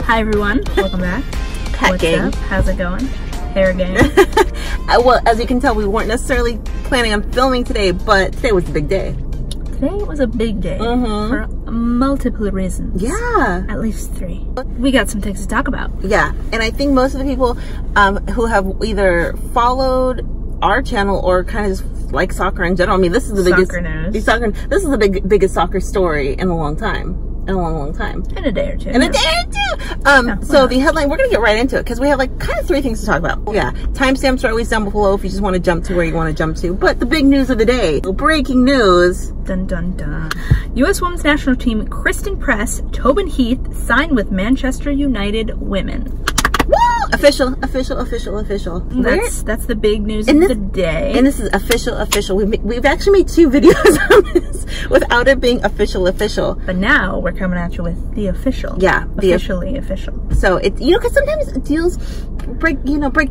Hi everyone, welcome back. What's up? How's it going? Hair game. Well, as you can tell, we weren't necessarily planning on filming today, but today was a big day. Today was a big day for multiple reasons. Yeah. At least 3. We got some things to talk about. Yeah, and I think most of the people who have either followed our channel or kind of just like soccer in general. I mean, this is the biggest this is the biggest soccer story in a long time. In a long time. In a day or two. In a day or two. So the headline, we're gonna get right into it because we have like kind of 3 things to talk about. Yeah, timestamps are always down below if you just want to jump to where you want to jump to. But the big news of the day, breaking news. Dun dun dun. U.S. Women's National Team Christen Press, Tobin Heath signed with Manchester United Women. Woo! Official. That's the big news of the day. And this is official. We've actually made 2 videos on this without it being official. But now we're coming at you with the official. Yeah. Officially official. So it, because sometimes deals break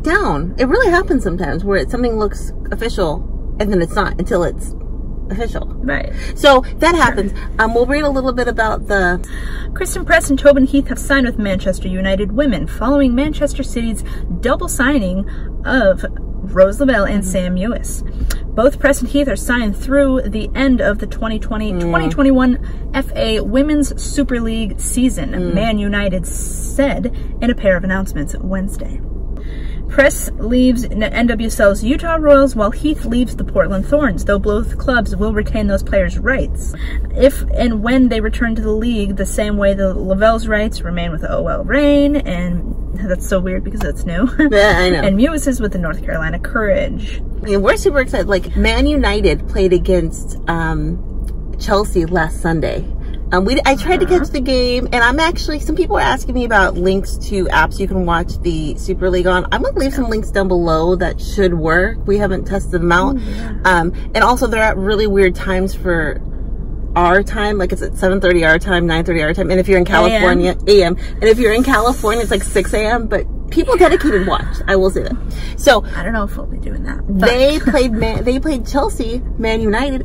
down. It really happens sometimes where something looks official and then it's not until it's official. Right. So that happens. We'll read a little bit about the... Christen Press and Tobin Heath have signed with Manchester United Women following Manchester City's double signing of Rose Lavelle and Sam Mewis. Both Press and Heath are signed through the end of the 2020-2021 FA Women's Super League season, Man United said in a pair of announcements Wednesday. Press leaves NWSL's Utah Royals while Heath leaves the Portland Thorns, though both clubs will retain those players' rights. If and when they return to the league, the same way the Lavelle's rights remain with OL Reign, and that's so weird because it's new. Yeah, I know. And Mewis is with the North Carolina Courage. I mean, we're super excited. Like, Man United played against Chelsea last Sunday. I tried to catch the game, and I'm actually, some people are asking me about links to apps you can watch the Super League on. I'm going to leave some links down below that should work. We haven't tested them out. And also they're at really weird times for our time. Like it's at 7:30 our time, 9:30 our time. And if you're in California, AM. And if you're in California, it's like 6 a.m. But people dedicated watch. I will say that. So I don't know if we'll be doing that. But. They played Chelsea, Man United,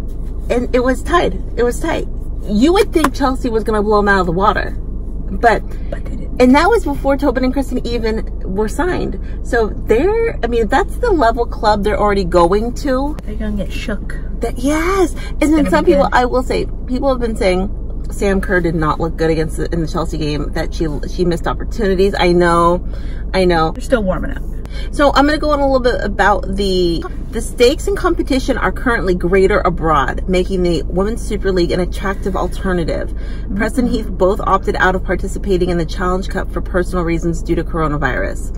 and it was tied. It was tight. You would think Chelsea was going to blow them out of the water, but they didn't. And that was before Tobin and Christen even were signed. So I mean, that's the level club they're already going to. They're going to get shook. Yes. And then some people, I will say, people have been saying Sam Kerr did not look good in the Chelsea game, that she missed opportunities. I know. They're still warming up. So I'm going to go on a little bit about the stakes in competition are currently greater abroad, making the Women's Super League an attractive alternative. Press and Heath both opted out of participating in the Challenge Cup for personal reasons due to coronavirus.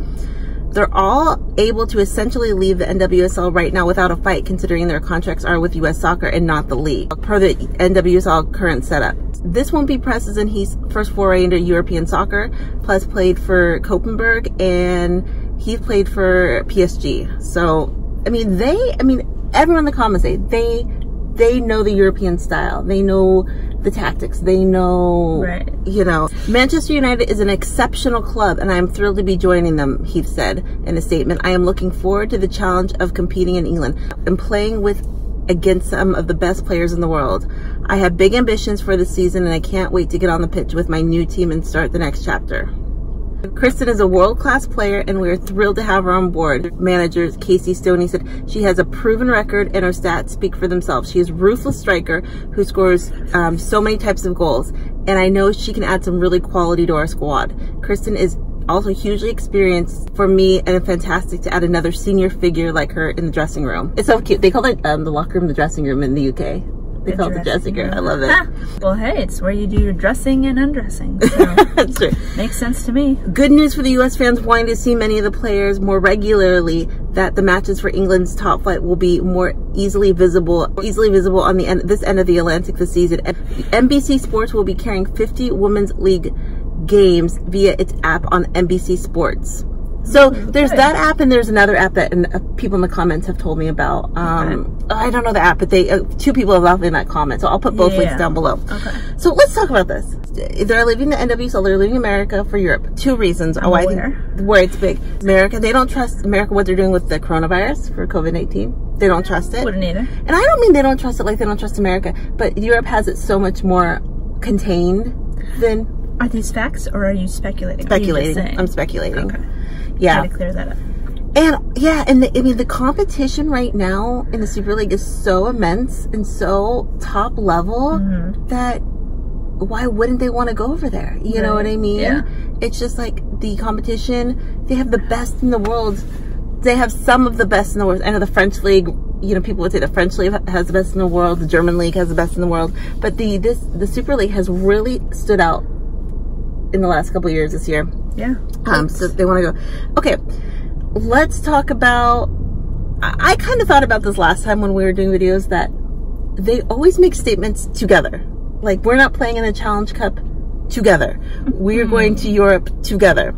They're all able to essentially leave the NWSL right now without a fight, considering their contracts are with US Soccer and not the league, per the NWSL current setup. This won't be Press's and Heath's first foray into European soccer. Plus played for Copenhagen and Heath played for PSG. So, I mean, everyone in the comments say they know the European style. They know the tactics. They know, Manchester United is an exceptional club and I am thrilled to be joining them, Heath said in a statement. I am looking forward to the challenge of competing in England and playing against some of the best players in the world. I have big ambitions for the season and I can't wait to get on the pitch with my new team and start the next chapter. Christen is a world-class player and we're thrilled to have her on board. Manager Casey Stoney said she has a proven record and her stats speak for themselves. She is a ruthless striker who scores so many types of goals, and I know she can add some really quality to our squad. Christen is also hugely experienced for me and fantastic to add another senior figure like her in the dressing room. It's so cute. They call it the locker room the dressing room in the UK. They call it the dressing room. I love it. Well, hey, it's where you do your dressing and undressing. So that's true. Makes sense to me. Good news for the U.S. fans wanting to see many of the players more regularly, that the matches for England's top flight will be more easily visible on this end of the Atlantic this season. NBC Sports will be carrying 50 Women's League games via its app on NBC Sports. So there's that app, and there's another app that people in the comments have told me about. I don't know the app, but 2 people have left in that comment, so I'll put both links down below. Okay. So let's talk about this. They're leaving the NWSL, they're leaving America for Europe. 2 reasons why I think where it's big. America, they don't trust America, what they're doing with the coronavirus for COVID-19. They don't trust it. Wouldn't either. And I don't mean they don't trust it like they don't trust America, but Europe has it so much more contained than Are these facts or are you speculating? Speculating. I'm speculating. Okay. Yeah. Try to clear that up. And yeah, and I mean, the competition right now in the Super League is so immense and so top level that why wouldn't they want to go over there? You know what I mean? Yeah. It's just like the competition, they have the best in the world. They have some of the best in the world. I know the French League, you know, people would say the French League has the best in the world, the German League has the best in the world, but the Super League has really stood out in the last couple of years this year. Yeah. So they want to go. Okay, let's talk about, I kind of thought about this last time when we were doing videos, that they always make statements together. Like, we're not playing in the Challenge Cup together. We're going to Europe together.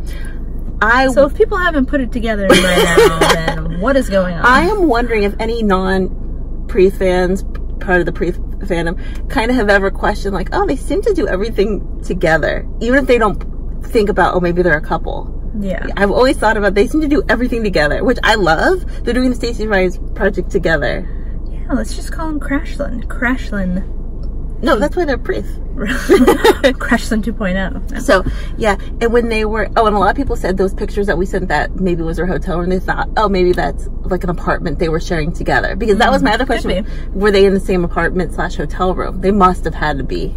So if people haven't put it together right now, then what is going on? I am wondering if any non-Preath fans, part of the Preath fandom, kind of have ever questioned, like, oh, they seem to do everything together. Even if they don't think about, oh, maybe they're a couple. Yeah. I've always thought about, they seem to do everything together, which I love. They're doing the Stacey Rise project together. Yeah, let's just call them Crashland. Crashland. No, that's why they're Preath. Crashland 2.0. No. So, yeah, and when they were, and a lot of people said those pictures that we sent that maybe was their hotel room, they thought, oh, maybe that's like an apartment they were sharing together. Because that was my other question. Were they in the same apartment / hotel room? They must have had to be.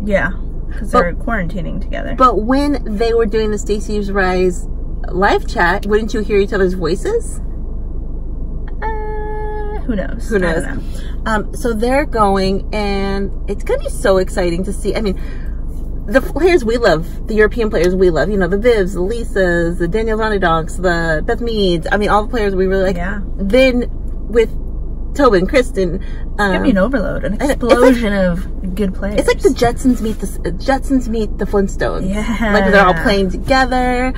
Yeah, because they're quarantining together. But when they were doing the Stacey's Rise live chat, wouldn't you hear each other's voices? Who knows? Who knows? I don't know. So they're going, and it's going to be so exciting to see. I mean, the players we love, the European players we love, you know, the Vivs, the Lisas, the Danielle Ronnedogs, the Beth Meads. I mean, all the players we really like. Yeah. Then with Tobin Christen, it's gonna be an overload, an explosion of good players. It's like the Jetsons meet the Flintstones. Yeah. Like they're all playing together.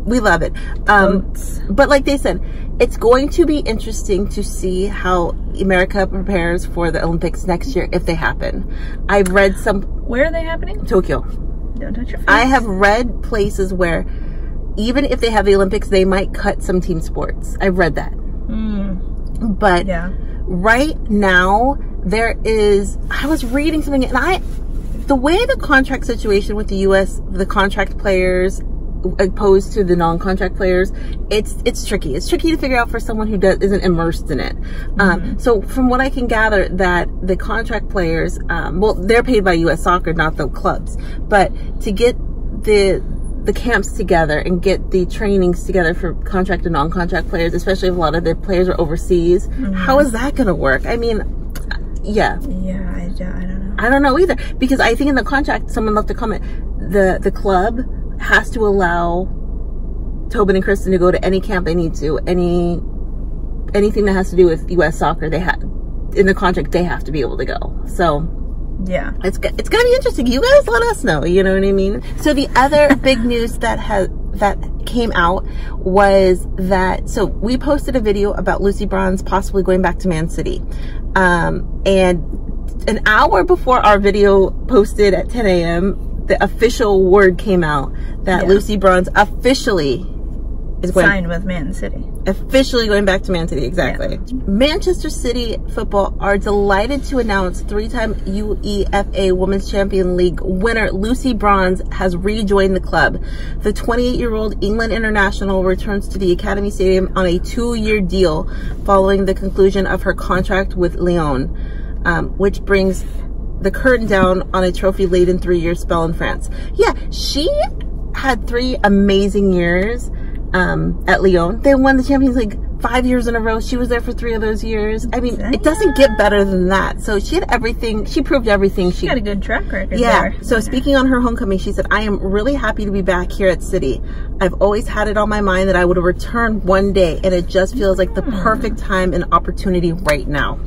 We love it. But like they said, it's going to be interesting to see how America prepares for the Olympics next year if they happen. I've read some. Where are they happening? Tokyo. Don't touch your face. I have read places where even if they have the Olympics, they might cut some team sports. I've read that. But yeah. Right now, I was reading something, and the way the contract situation with the U.S., the contract players, opposed to the non-contract players, it's tricky. It's tricky to figure out for someone who isn't immersed in it. So from what I can gather, that the contract players, well, they're paid by U.S. Soccer, not the clubs, but to get the camps together and get the trainings together for contract and non-contract players, especially if a lot of the players are overseas, how is that going to work? I mean, yeah. Yeah, I don't know. I don't know either, because I think in the contract, someone left a comment, the club has to allow Tobin and Christen to go to any camp they need to, anything that has to do with U.S. soccer, in the contract, they have to be able to go. So yeah, it's gonna be interesting. You guys let us know, you know what I mean? So the other big news that came out was that, so we posted a video about Lucy Bronze possibly going back to Man City, and an hour before our video posted at 10 a.m. the official word came out that Lucy Bronze officially is signed with Man City. Officially going back to Man City, exactly. Yeah. Manchester City football are delighted to announce 3-time UEFA Women's Champions League winner Lucy Bronze has rejoined the club. The 28-year-old England international returns to the Academy Stadium on a 2-year deal following the conclusion of her contract with Lyon, which brings the curtain down on a trophy-laden 3-year spell in France. Yeah, she had 3 amazing years at Lyon. They won the Champions League 5 years in a row. She was there for 3 of those years. I mean, it doesn't get better than that. So she had everything. She proved everything. She got a good track record. Yeah. There. So speaking on her homecoming, she said, "I am really happy to be back here at City. I've always had it on my mind that I would return one day, and it just feels like the perfect time and opportunity right now."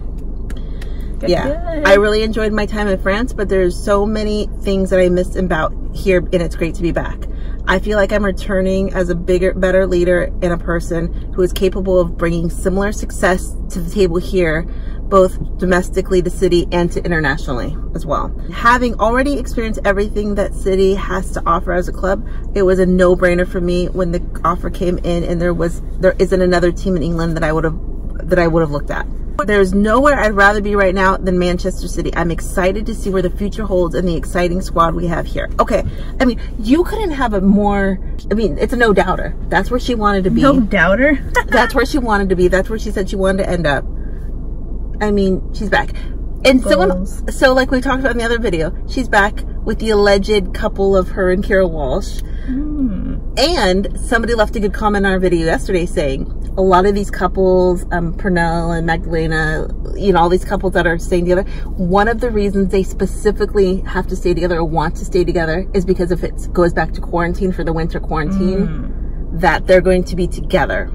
Good. I really enjoyed my time in France, but there's so many things that I missed about here, and it's great to be back. I feel like I'm returning as a bigger, better leader and a person who is capable of bringing similar success to the table here, both domestically to City and to internationally as well. Having already experienced everything that City has to offer as a club, it was a no-brainer for me when the offer came in, and there isn't another team in England that I would have looked at. There's nowhere I'd rather be right now than Manchester City. I'm excited to see where the future holds and the exciting squad we have here. Okay, I mean, you couldn't have a more, I mean, it's a no doubter. That's where she wanted to be. No doubter? That's where she wanted to be. That's where she said she wanted to end up. I mean, she's back. And so like we talked about in the other video, she's back with the alleged couple of her and Kiera Walsh. And somebody left a good comment on our video yesterday saying a lot of these couples, Pernell and Magdalena, you know, all these couples that are staying together, one of the reasons they specifically have to stay together or want to stay together is because if it goes back to quarantine for the winter quarantine, that they're going to be together.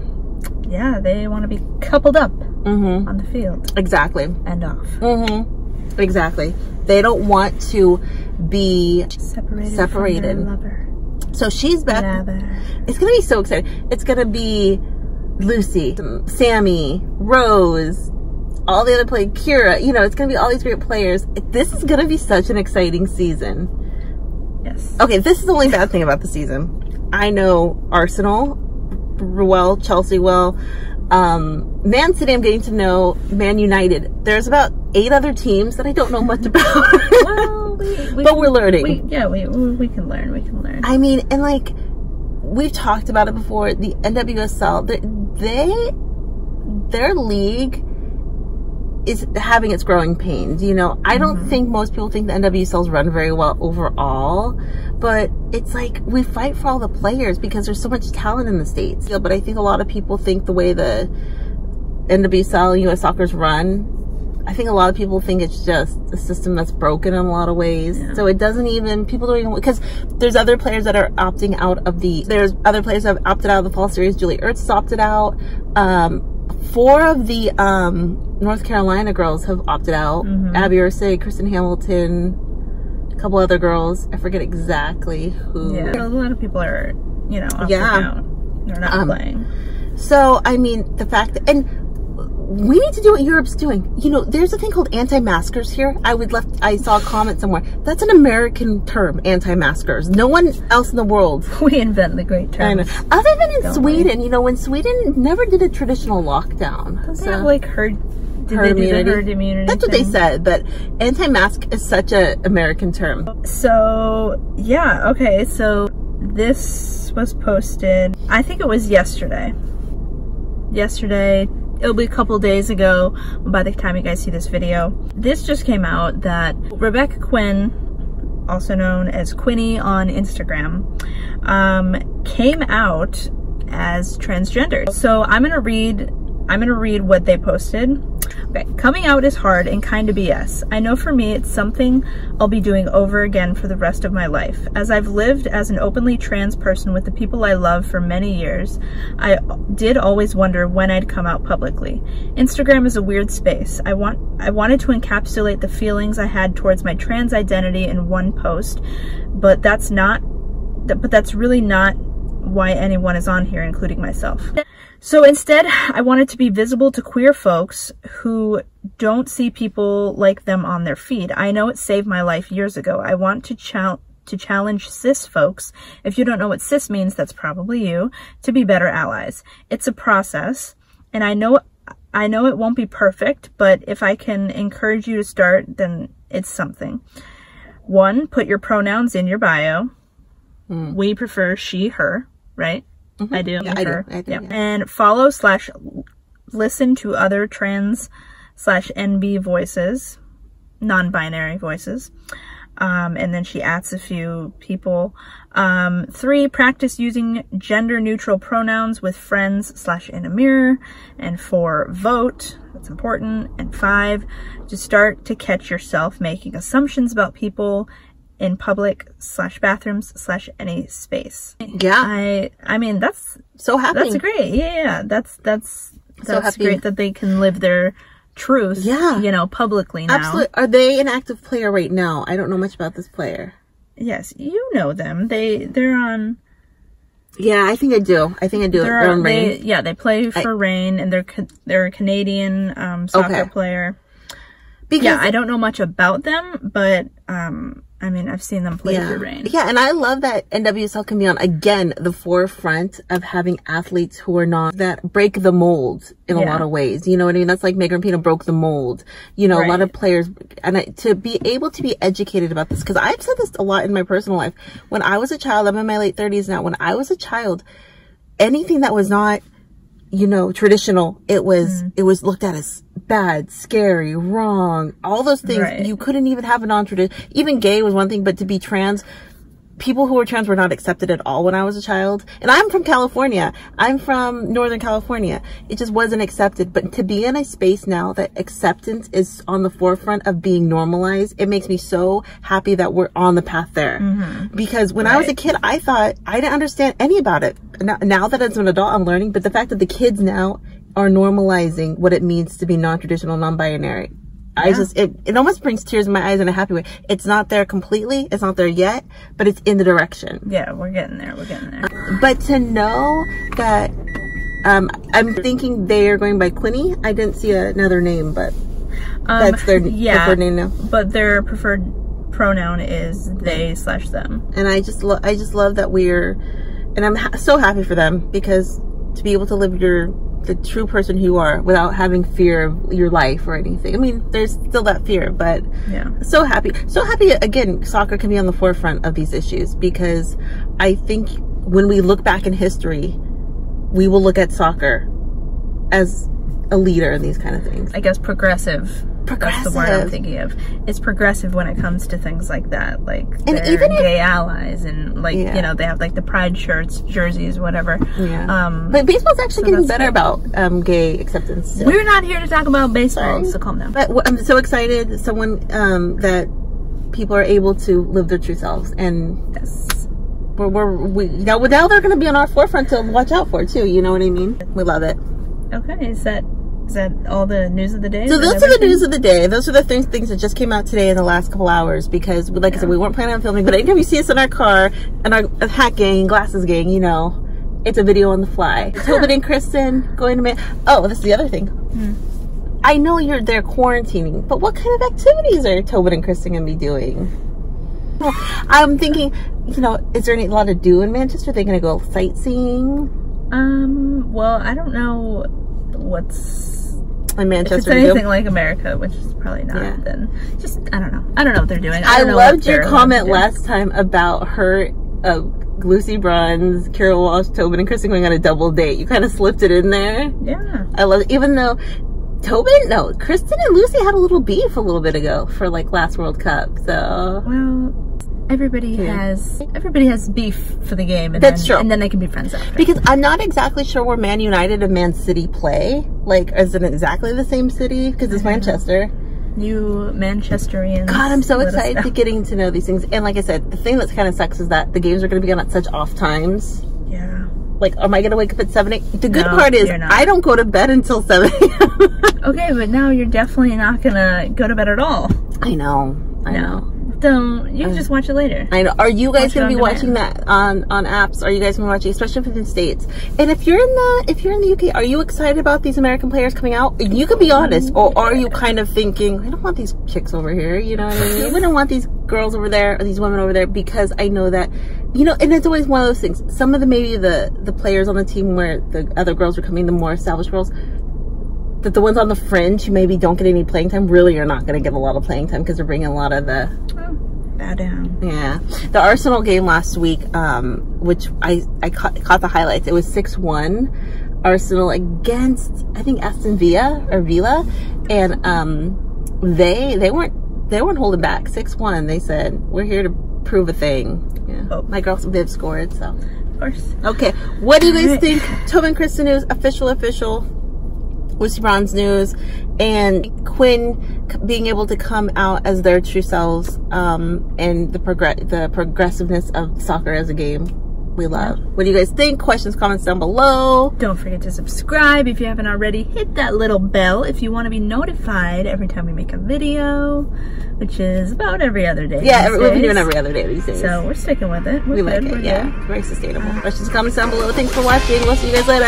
Yeah, they want to be coupled up on the field. Exactly. And off. Exactly. They don't want to be separated. From their lover. So she's back. It's going to be so exciting. It's going to be Lucy, Sammy, Rose, all the other players, Kiera. You know, it's going to be all these great players. This is going to be such an exciting season. Yes. Okay, this is the only bad thing about the season. I know Arsenal well, Chelsea well. Man City, I'm getting to know. Man United. There's about 8 other teams that I don't know much about. Well, but we're learning. We can learn. We can learn. I mean, and like we've talked about it before, the NWSL, their league is having its growing pains. You know, I don't think most people think the NWSL's run very well overall, but it's like we fight for all the players because there's so much talent in the States. But I think a lot of people think the way the NWSL, US Soccer's run, I think a lot of people think it's just a system that's broken in a lot of ways. Yeah. So it doesn't even, people don't even, because there's other players that are opting out of there's other players that have opted out of the fall series. Julie Ertz has opted out. 4 of the North Carolina girls have opted out. Abby Ursay, Kristen Hamilton, a couple other girls. I forget exactly who. Yeah, a lot of people are, you know, opting out. They're not playing. So, I mean, the fact that, and we need to do what Europe's doing. You know, there's a thing called anti-maskers here. I saw a comment somewhere. That's an American term, anti-maskers. No one else in the world. We invent the great term. Other than in Sweden, you know, when Sweden never did a traditional lockdown. Don't they have like herd immunity? That's what they said, but anti-mask is such a American term. So, yeah, okay, so this was posted, I think it was yesterday. It'll be a couple days ago by the time you guys see this video. This just came out that Rebecca Quinn, also known as Quinny on Instagram, came out as transgender. So I'm gonna read what they posted. Okay, coming out is hard and kind of BS. I know for me it's something I'll be doing over again for the rest of my life. As I've lived as an openly trans person with the people I love for many years, I did always wonder when I'd come out publicly. Instagram is a weird space. I wanted to encapsulate the feelings I had towards my trans identity in one post, but that's really not why anyone is on here, including myself. So instead, I wanted to be visible to queer folks who don't see people like them on their feed. I know it saved my life years ago. I want to challenge cis folks. If you don't know what cis means, that's probably you, to be better allies. It's a process, and I know it won't be perfect, but if I can encourage you to start, then it's something. 1, put your pronouns in your bio. We prefer she, her, right? I do. Yeah, I do. Yeah. And follow / listen to other trans / NB voices, non-binary voices. And then she adds a few people. 3, practice using gender neutral pronouns with friends / in a mirror. And 4, vote. That's important. And 5, to start to catch yourself making assumptions about people in public / bathrooms / any space. Yeah. I mean, that's so happy. That's great. Yeah. That's so great that they can live their truth, you know, publicly now. Absolutely. Are they an active player right now? I don't know much about this player. Yes. You know them. They're on. Yeah, I think I do. They're on Reign. Yeah, they play for Reign, and they're a Canadian soccer player. Because I don't know much about them, but I mean, I've seen them play through rain. Yeah, and I love that NWSL can be on, again, the forefront of having athletes who are not, that break the mold in a lot of ways. You know what I mean? That's like Megan Rapinoe broke the mold. You know, a lot of players, and to be able to be educated about this, because I've said this a lot in my personal life. When I was a child, I'm in my late 30s now, when I was a child, anything that was not, you know, traditional, it was looked at as bad, scary, wrong, all those things. You couldn't even have a non-traditional, even gay was one thing, but to be trans, people who were trans were not accepted at all when I was a child. And I'm from California. I'm from Northern California. It just wasn't accepted. But to be in a space now that acceptance is on the forefront of being normalized, it makes me so happy that we're on the path there. Because when I was a kid, I thought I didn't understand any about it. Now that as an adult, I'm learning. But the fact that the kids now are normalizing what it means to be non-traditional, non-binary, it almost brings tears in my eyes in a happy way. It's not there completely, it's not there yet, but it's in the direction. Yeah, we're getting there, we're getting there. But to know that, I'm thinking they are going by Quinny. I didn't see another name, but that's their preferred name now. But their preferred pronoun is they/them. And I just love that and I'm so happy for them, because to be able to live the true person who you are without having fear of your life or anything. I mean, there's still that fear, but so happy again, soccer can be on the forefront of these issues, because I think when we look back in history, we will look at soccer as a leader in these kind of things. I guess progressive. That's the word I'm thinking of. It's progressive when it comes to things like that, like even gay allies, and like you know, they have like the pride shirts, jerseys, whatever. But baseball's actually getting better about gay acceptance too. We're not here to talk about baseball, so calm down. But I'm so excited that people are able to live their true selves, and now they're going to be on our forefront to watch out for too. You know what I mean? We love it. Okay, is that all the news of the day? So those are the news of the day. Those are the things that just came out today in the last couple hours, because like I said, we weren't planning on filming, but anytime you see us in our car and our hat gang, glasses gang, you know, it's a video on the fly. Tobin and Christen going to this is the other thing. I know you're there quarantining, but what kind of activities are Tobin and Christen going to be doing? I'm thinking, you know, is there a lot to do in Manchester? Are they going to go sightseeing? Well, I don't know what's in Manchester. If it's anything like America, which is probably not, then just, I don't know what they're doing. I loved your comment last time about her, Lucy Bronze, Kiera, Walsh, Tobin and Christen going on a double date. You kind of slipped it in there. Yeah. I love it. Even though Christen and Lucy had a little beef a little bit ago for like last World Cup, so. Well, everybody has beef for the game, and that's true. And then they can be friends after. Because I'm not exactly sure where Man United and Man City play. Like, is it exactly the same city? Because it's Manchester. You Manchesterians. God, I'm so excited to getting to know these things. And like I said, the thing that kind of sucks is that the games are going to be on at such off times. Yeah. Like, am I going to wake up at 7 a.m.? The good part is I don't go to bed until 7 a.m. Okay, but now you're definitely not going to go to bed at all. I know. Don't. You can just watch it later. I know. Are you guys going to be watching that on apps? Are you guys going to be watching, especially if it's in States? And if you're in the UK, are you excited about these American players coming out? You can be honest, or are you kind of thinking, I don't want these chicks over here, you know what I mean? We don't want these girls over there, or these women over there, because I know that, you know, and it's always one of those things. Some of maybe the players on the team where the other girls are coming, the more established girls, that the ones on the fringe who maybe don't get any playing time really are not going to get a lot of playing time, because they're bringing a lot of the bow down. Yeah, the Arsenal game last week, which I caught the highlights. It was 6-1 Arsenal against, I think, Aston Villa, and they weren't holding back. 6-1. They said, we're here to prove a thing. Yeah. My girl Viv scored, so of course. Okay, what do you guys think? Tobin Christen news, official. Lucy Bronze news, and Quinn being able to come out as their true selves, and the progressiveness of soccer as a game we love. What do you guys think? Questions, comments down below. Don't forget to subscribe if you haven't already. Hit that little bell if you want to be notified every time we make a video, which is about every other day. Yeah, we've been doing every other day these days. So we're sticking with it. We like it. Yeah, very sustainable. Questions, comments down below. Thanks for watching. We'll see you guys later.